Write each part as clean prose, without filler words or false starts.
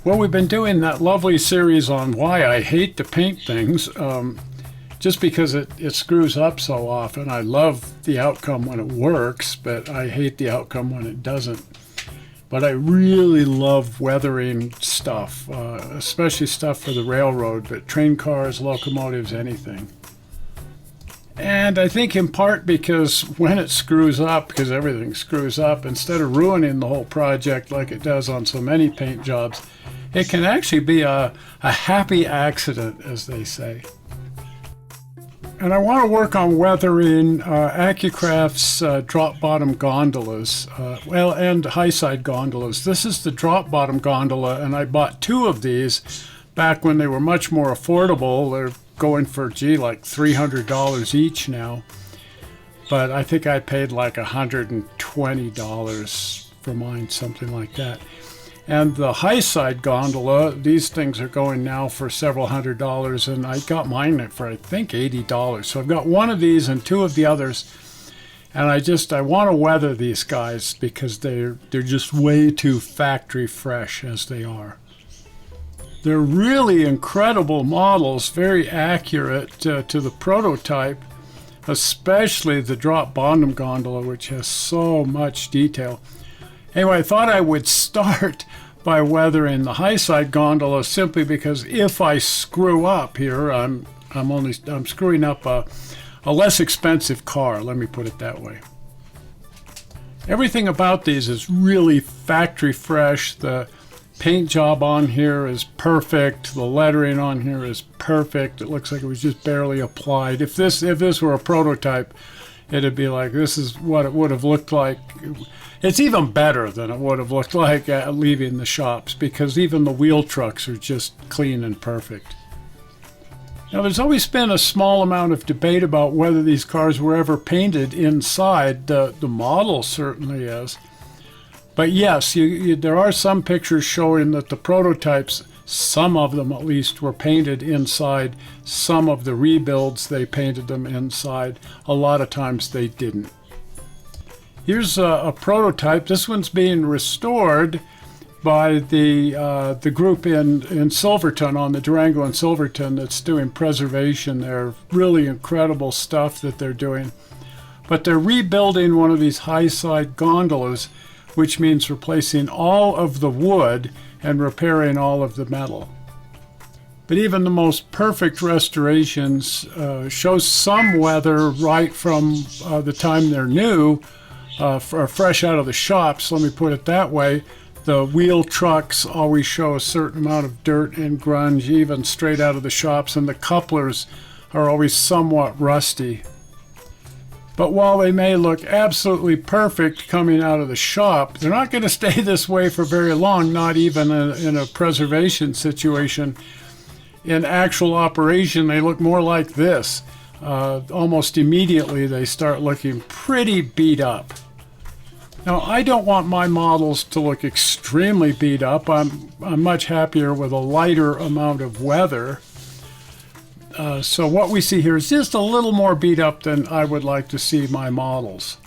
Well, we've been doing that lovely series on why I hate to paint things, just because it screws up so often. I love the outcome when it works, but I hate the outcome when it doesn't. But I really love weathering stuff, especially stuff for the railroad, but train cars, locomotives, anything. And I think in part because when it screws up, because everything screws up, instead of ruining the whole project like it does on so many paint jobs, it can actually be a happy accident, as they say. And I want to work on weathering AcuCraft's drop bottom gondolas, and high side gondolas. This is the drop bottom gondola, and I bought 2 of these back when they were much more affordable. They're going for, like $300 each now. But I think I paid like $120 for mine, something like that. And the high side gondola, these things are going now for several $100s, and I got mine for I think $80. So I've got 1 of these and 2 of the others, and I want to weather these guys because they're just way too factory fresh as they are. They're really incredible models, very accurate to the prototype, especially the drop bottom gondola, which has so much detail. Anyway, I thought I would start by weathering the high side gondola simply because if I screw up here, I'm screwing up a less expensive car, let me put it that way. Everything about these is really factory fresh. The paint job on here is perfect. The lettering on here is perfect. It looks like it was just barely applied. If this were a prototype, it'd be like, this is what it would have looked like. It's even better than it would have looked like leaving the shops, because even the wheel trucks are just clean and perfect. Now, there's always been a small amount of debate about whether these cars were ever painted inside. The model certainly is. But yes, there are some pictures showing that the prototypes, some of them at least, were painted inside. Some of the rebuilds, they painted them inside. A lot of times they didn't. Here's a prototype. This one's being restored by the group in Silverton, on the Durango and Silverton, that's doing preservation. They're really incredible stuff that they're doing. But they're rebuilding one of these high side gondolas, which means replacing all of the wood and repairing all of the metal. But even the most perfect restorations show some weather right from the time they're new, or fresh out of the shops, let me put it that way. The wheel trucks always show a certain amount of dirt and grunge, even straight out of the shops, and the couplers are always somewhat rusty. But while they may look absolutely perfect coming out of the shop, they're not going to stay this way for very long, not even in a preservation situation. In actual operation, they look more like this. Almost immediately, they start looking pretty beat up. Now, I don't want my models to look extremely beat up. I'm much happier with a lighter amount of weather. So what we see here is just a little more beat up than I would like to see my models.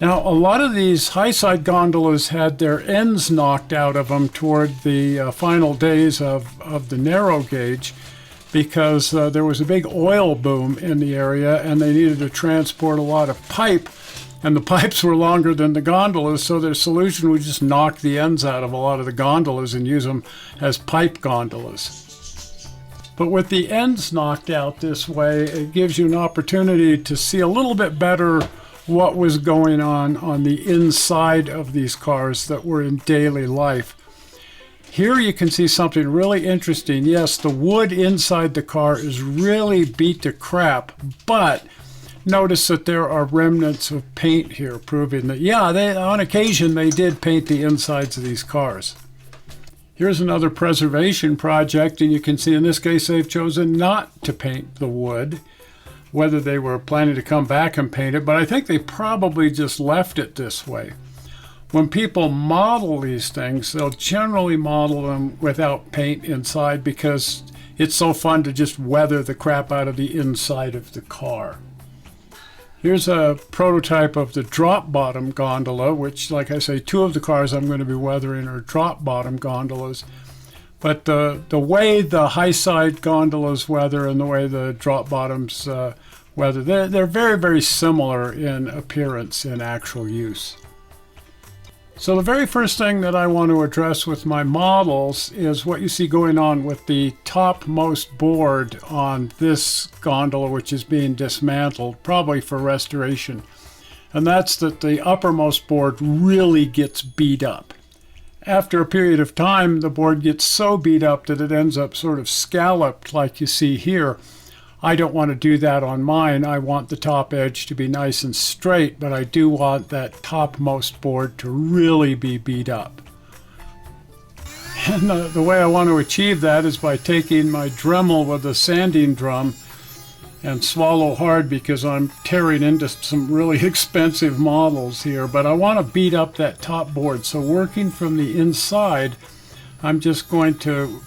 Now, a lot of these high side gondolas had their ends knocked out of them toward the final days of the narrow gauge, because there was a big oil boom in the area and they needed to transport a lot of pipe, and the pipes were longer than the gondolas, so their solution was just knock the ends out of a lot of the gondolas and use them as pipe gondolas. But with the ends knocked out this way, it gives you an opportunity to see a little bit better what was going on the inside of these cars that were in daily life. Here you can see something really interesting. Yes, the wood inside the car is really beat to crap, but notice that there are remnants of paint here, proving that, yeah, on occasion they did paint the insides of these cars. Here's another preservation project, and you can see in this case they've chosen not to paint the wood, whether they were planning to come back and paint it, but I think they probably just left it this way. When people model these things, they'll generally model them without paint inside because it's so fun to just weather the crap out of the inside of the car. Here's a prototype of the drop bottom gondola, which, like I say, 2 of the cars I'm going to be weathering are drop bottom gondolas. But the way the high side gondolas weather and the way the drop bottoms weather, they're very, very similar in appearance in actual use. So the very first thing that I want to address with my models is what you see going on with the topmost board on this gondola, which is being dismantled, probably for restoration. And that's that the uppermost board really gets beat up. After a period of time, the board gets so beat up that it ends up sort of scalloped like you see here. I don't want to do that on mine. I want the top edge to be nice and straight, but I do want that topmost board to really be beat up. And the way I want to achieve that is by taking my Dremel with a sanding drum and swallow hard, because I'm tearing into some really expensive models here, but I want to beat up that top board. So working from the inside, I'm just going to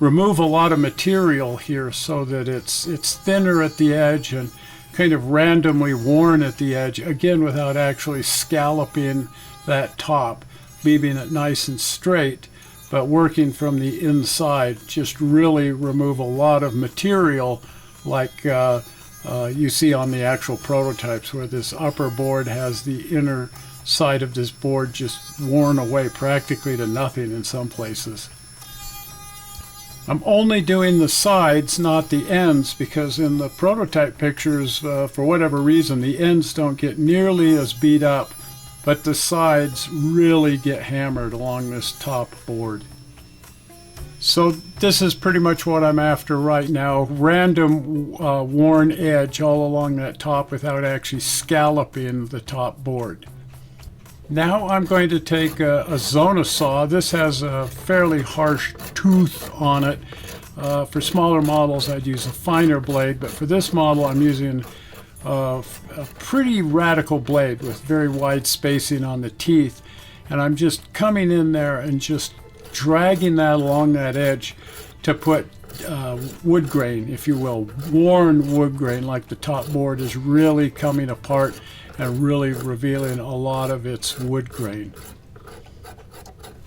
remove a lot of material here so that it's thinner at the edge and kind of randomly worn at the edge, again without actually scalloping that top, leaving it nice and straight, but working from the inside. Just really remove a lot of material like you see on the actual prototypes, where this upper board has the inner side of this board just worn away practically to nothing in some places. I'm only doing the sides, not the ends, because in the prototype pictures, for whatever reason, the ends don't get nearly as beat up, but the sides really get hammered along this top board. So this is pretty much what I'm after right now. Random worn edge all along that top without actually scalloping the top board. Now I'm going to take a Zona saw. This has a fairly harsh tooth on it. For smaller models I'd use a finer blade, but for this model I'm using a pretty radical blade with very wide spacing on the teeth. And I'm just coming in there and just dragging that along that edge to put wood grain, if you will, worn wood grain, like the top board is really coming apart and really revealing a lot of its wood grain.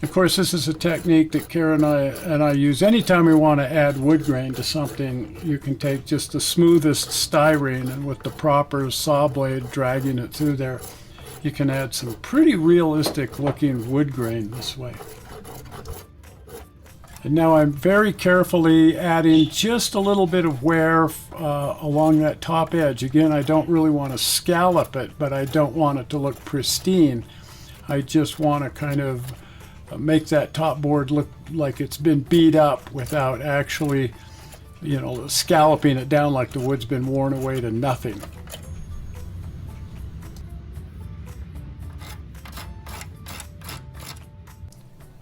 Of course, this is a technique that Karen and I use anytime we want to add wood grain to something. You can take just the smoothest styrene, and with the proper saw blade dragging it through there, you can add some pretty realistic looking wood grain this way. And now I'm very carefully adding just a little bit of wear along that top edge. Again, I don't really want to scallop it, but I don't want it to look pristine. I just want to kind of make that top board look like it's been beat up without actually, you know, scalloping it down like the wood's been worn away to nothing.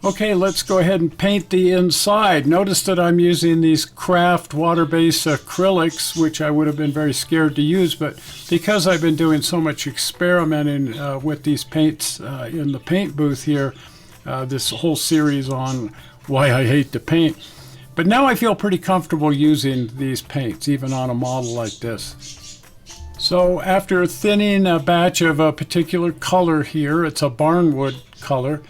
Okay, let's go ahead and paint the inside. Notice that I'm using these Craft water-based acrylics, which I would have been very scared to use, but because I've been doing so much experimenting with these paints in the paint booth here, this whole series on why I hate to paint. But now I feel pretty comfortable using these paints, even on a model like this. So after thinning a batch of a particular color here, it's a barnwood color,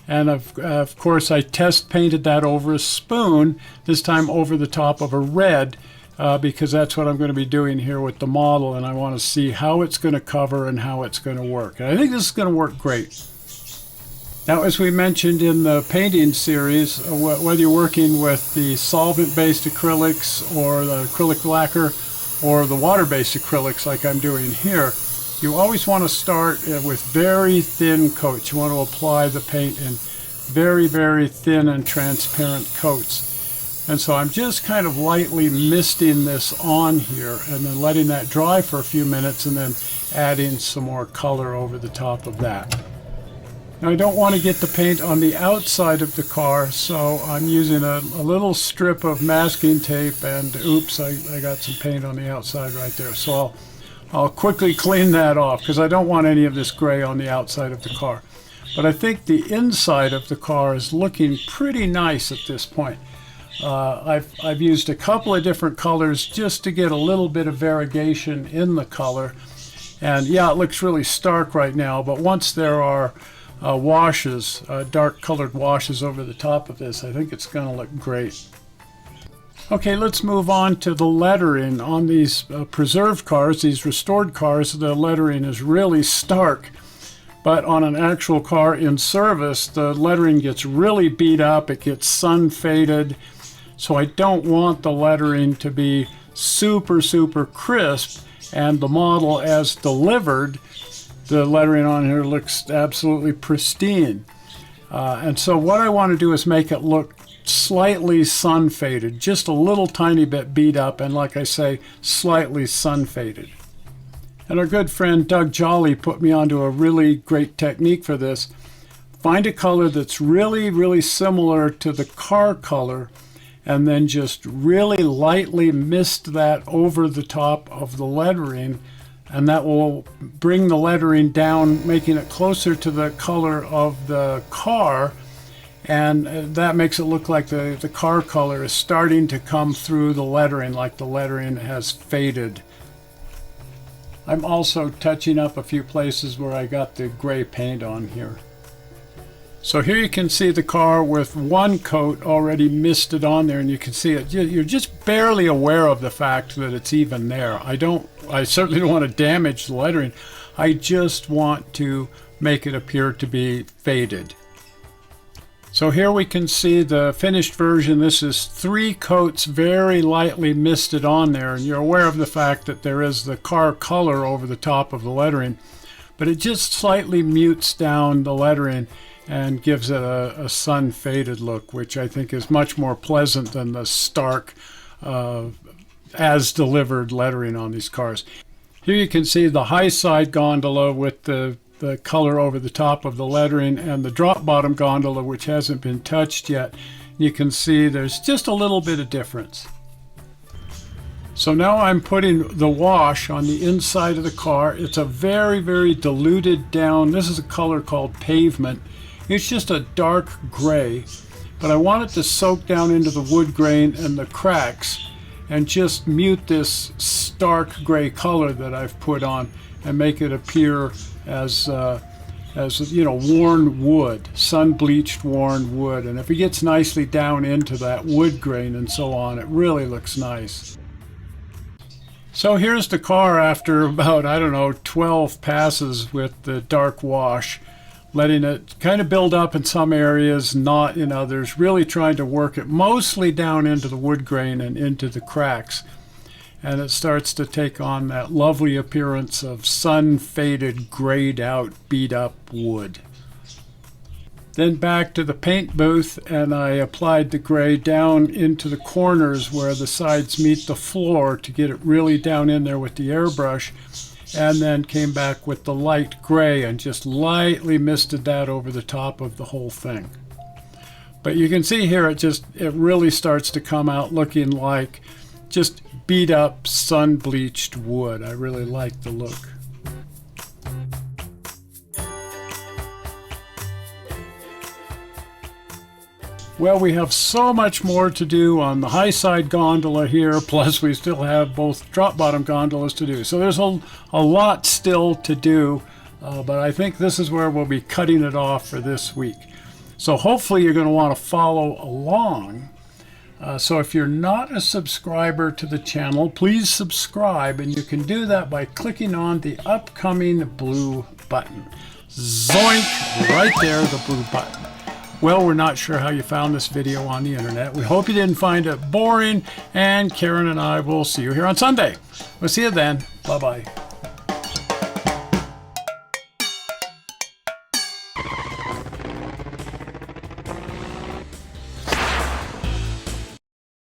and of course I test painted that over a spoon, this time over the top of a red, because that's what I'm going to be doing here with the model, and I want to see how it's going to cover and how it's going to work. And I think this is going to work great. Now, as we mentioned in the painting series, whether you're working with the solvent-based acrylics or the acrylic lacquer or the water-based acrylics like I'm doing here, you always want to start with very thin coats. You want to apply the paint in very, very thin and transparent coats. And so I'm just kind of lightly misting this on here and then letting that dry for a few minutes and then adding some more color over the top of that. Now, I don't want to get the paint on the outside of the car, so I'm using a little strip of masking tape, and oops, I got some paint on the outside right there. So I'll quickly clean that off because I don't want any of this gray on the outside of the car. But I think the inside of the car is looking pretty nice at this point. I've used a couple of different colors just to get a little bit of variegation in the color. And yeah, it looks really stark right now, but once there are washes, dark colored washes over the top of this. I think it's going to look great. Okay, let's move on to the lettering. On these preserved cars, these restored cars, the lettering is really stark. But on an actual car in service, the lettering gets really beat up. It gets sun faded. So I don't want the lettering to be super, super crisp. And the model as delivered, the lettering on here looks absolutely pristine. And so what I want to do is make it look slightly sun faded, just a little tiny bit beat up, and like I say, slightly sun faded. And our good friend Doug Jolly put me onto a really great technique for this. Find a color that's really, really similar to the car color, and then just really lightly mist that over the top of the lettering, and that will bring the lettering down, making it closer to the color of the car. And that makes it look like the car color is starting to come through the lettering, like the lettering has faded. I'm also touching up a few places where I got the gray paint on here. So here you can see the car with one coat already misted on there, and you can see it. You're just barely aware of the fact that it's even there. I certainly don't want to damage the lettering. I just want to make it appear to be faded. So here we can see the finished version. This is 3 coats very lightly misted on there, and you're aware of the fact that there is the car color over the top of the lettering, but it just slightly mutes down the lettering and gives it a sun faded look, which I think is much more pleasant than the stark as delivered lettering on these cars. Here you can see the high side gondola with the color over the top of the lettering, and the drop bottom gondola, which hasn't been touched yet. You can see there's just a little bit of difference. So now I'm putting the wash on the inside of the car. It's a very, very diluted down. This is a color called Pavement. It's just a dark gray, but I want it to soak down into the wood grain and the cracks and just mute this stark gray color that I've put on and make it appear as you know, worn wood, sun-bleached worn wood. And if it gets nicely down into that wood grain and so on, it really looks nice. So here's the car after about, I don't know, 12 passes with the dark wash, letting it kind of build up in some areas, not in others, really trying to work it mostly down into the wood grain and into the cracks. And it starts to take on that lovely appearance of sun-faded, grayed out, beat up wood. Then back to the paint booth, and I applied the gray down into the corners where the sides meet the floor to get it really down in there with the airbrush, and then came back with the light gray and just lightly misted that over the top of the whole thing. But you can see here it really starts to come out looking like just beat up sun-bleached wood. I really like the look. Well, we have so much more to do on the high side gondola here, plus we still have both drop bottom gondolas to do. So there's a lot still to do, but I think this is where we'll be cutting it off for this week. So hopefully you're going to want to follow along. So if you're not a subscriber to the channel, please subscribe, and you can do that by clicking on the upcoming blue button. Zoink! Right there, the blue button. Well, we're not sure how you found this video on the internet. We hope you didn't find it boring, and Karen and I will see you here on Sunday. We'll see you then. Bye-bye.